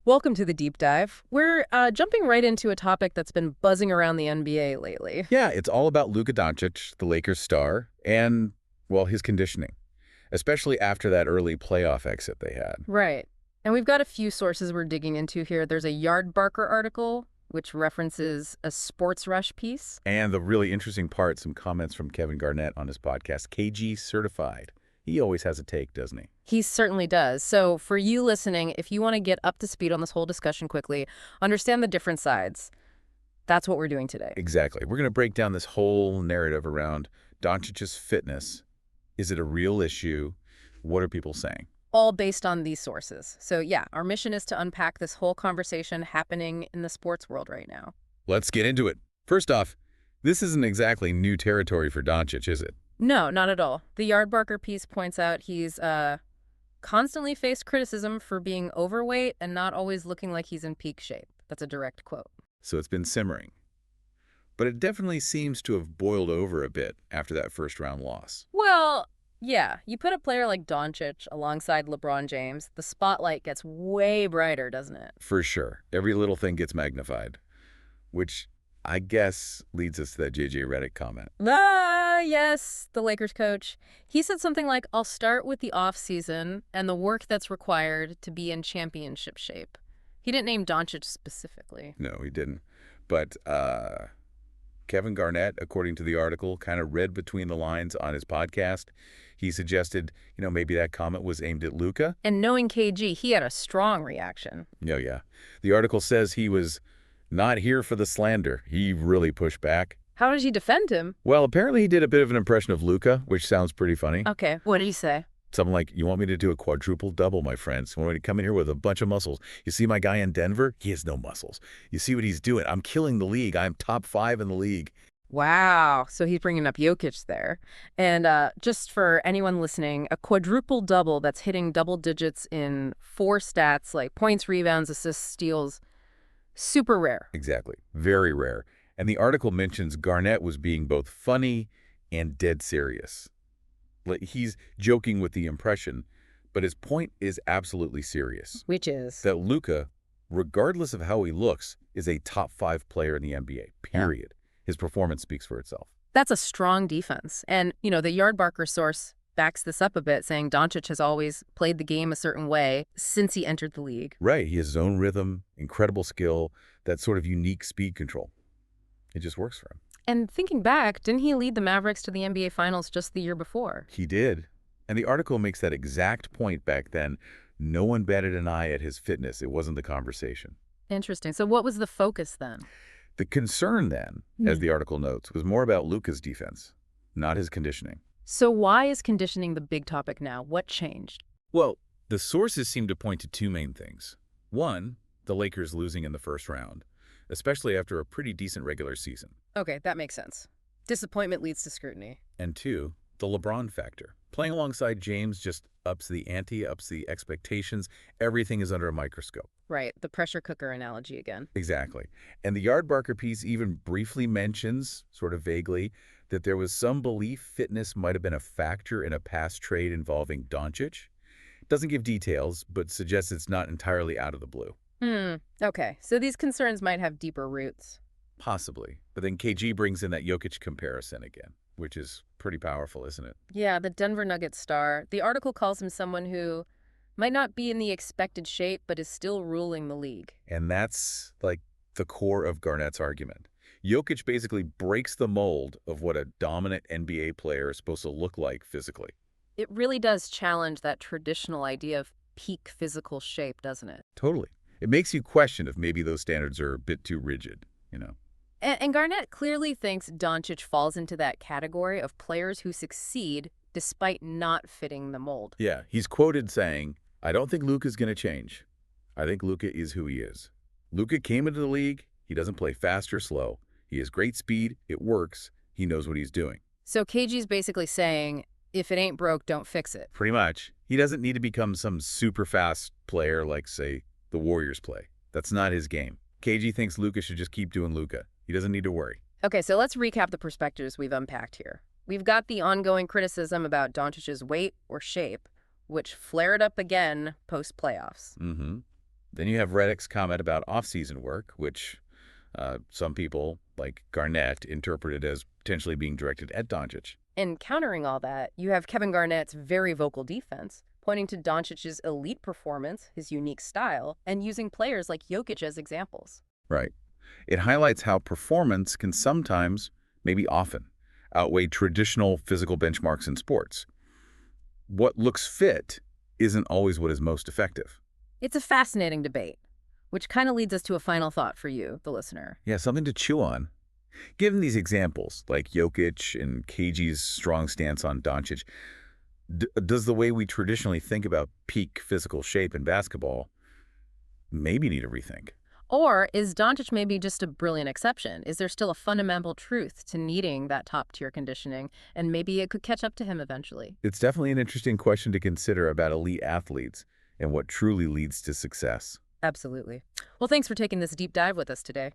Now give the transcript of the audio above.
Welcome to the deep dive. We're jumping right into a topic that's been buzzing around the NBA lately. Yeah, it's all about Luka Doncic, the Lakers star, and, well, his conditioning, especially after that early playoff exit they had. Right. And we've got a few sources we're digging into here. There's a Yardbarker article, which references a Sports Rush piece. And the really interesting part, some comments from Kevin Garnett on his podcast, KG Certified. He always has a take, doesn't he? He certainly does. So for you listening, if you want to get up to speed on this whole discussion quickly, understand the different sides. That's what we're doing today. Exactly. We're going to break down this whole narrative around Doncic's fitness. Is it a real issue? What are people saying? All based on these sources. So yeah, our mission is to unpack this whole conversation happening in the sports world right now. Let's get into it. First off, this isn't exactly new territory for Doncic, is it? No, not at all. The Yardbarker piece points out he's constantly faced criticism for being overweight and not always looking like he's in peak shape. That's a direct quote. So it's been simmering. But it definitely seems to have boiled over a bit after that first-round loss. Well, yeah, you put a player like Doncic alongside LeBron James, the spotlight gets way brighter, doesn't it? For sure. Every little thing gets magnified. Which, I guess, leads us to that J.J. Redick comment. Yes, the Lakers coach. He said something like, I'll start with the offseason and the work that's required to be in championship shape. He didn't name Doncic specifically. No, he didn't. But Kevin Garnett, according to the article, kind of read between the lines on his podcast. He suggested, maybe that comment was aimed at Luka. And knowing KG, he had a strong reaction. Yeah. The article says he was not here for the slander. He really pushed back. How did he defend him? Well, apparently he did a bit of an impression of Luka, which sounds pretty funny. Okay, what did he say? Something like, you want me to do a quadruple double, my friends? You want me to come in here with a bunch of muscles? You see my guy in Denver? He has no muscles. You see what he's doing? I'm killing the league. I'm top 5 in the league. Wow. So he's bringing up Jokic there. And just for anyone listening, a quadruple double that's hitting double digits in 4 stats like points, rebounds, assists, steals, super rare. Exactly. Very rare. And the article mentions Garnett was being both funny and dead serious. Like, he's joking with the impression, but his point is absolutely serious. Which is? That Luka, regardless of how he looks, is a top 5 player in the NBA, period. Yeah. His performance speaks for itself. That's a strong defense. And, the Yardbarker source backs this up a bit, saying Doncic has always played the game a certain way since he entered the league. Right. He has his own rhythm, incredible skill, that sort of unique speed control. It just works for him. And thinking back, didn't he lead the Mavericks to the NBA Finals just the year before? He did. And the article makes that exact point back then. No one batted an eye at his fitness. It wasn't the conversation. Interesting. So what was the focus then? The concern then, as the article notes, was more about Luka's defense, not his conditioning. So why is conditioning the big topic now? What changed? Well, the sources seem to point to 2 main things. One, the Lakers losing in the first round, especially after a pretty decent regular season. Okay, that makes sense. Disappointment leads to scrutiny. And 2, the LeBron factor. Playing alongside James just ups the ante, ups the expectations. Everything is under a microscope. Right, the pressure cooker analogy again. Exactly. And the Yardbarker piece even briefly mentions, sort of vaguely, that there was some belief fitness might have been a factor in a past trade involving Doncic. Doesn't give details, but suggests it's not entirely out of the blue. Okay, so these concerns might have deeper roots. Possibly. But then KG brings in that Jokic comparison again, which is pretty powerful, isn't it? Yeah, the Denver Nuggets star. The article calls him someone who might not be in the expected shape, but is still ruling the league. And that's, like, the core of Garnett's argument. Jokic basically breaks the mold of what a dominant NBA player is supposed to look like physically. It really does challenge that traditional idea of peak physical shape, doesn't it? Totally. It makes you question if maybe those standards are a bit too rigid, And Garnett clearly thinks Doncic falls into that category of players who succeed despite not fitting the mold. Yeah, he's quoted saying, I don't think Luka's going to change. I think Luka is who he is. Luka came into the league. He doesn't play fast or slow. He has great speed. It works. He knows what he's doing. So KG's basically saying, if it ain't broke, don't fix it. Pretty much. He doesn't need to become some super fast player like, say, the Warriors play. That's not his game. KG thinks Luka should just keep doing Luka. He doesn't need to worry. Okay, so let's recap the perspectives we've unpacked here. We've got the ongoing criticism about Doncic's weight or shape, which flared up again post-playoffs. Then you have Reddick's comment about off-season work, which some people, like Garnett, interpreted as potentially being directed at Doncic. And countering all that, you have Kevin Garnett's very vocal defense, pointing to Doncic's elite performance, his unique style, and using players like Jokic as examples. Right. It highlights how performance can sometimes, maybe often, outweigh traditional physical benchmarks in sports. What looks fit isn't always what is most effective. It's a fascinating debate, which kind of leads us to a final thought for you, the listener. Yeah, something to chew on. Given these examples, like Jokic and KG's strong stance on Doncic, does the way we traditionally think about peak physical shape in basketball maybe need a rethink? Or is Doncic maybe just a brilliant exception? Is there still a fundamental truth to needing that top tier conditioning, and maybe it could catch up to him eventually? It's definitely an interesting question to consider about elite athletes and what truly leads to success. Absolutely. Well, thanks for taking this deep dive with us today.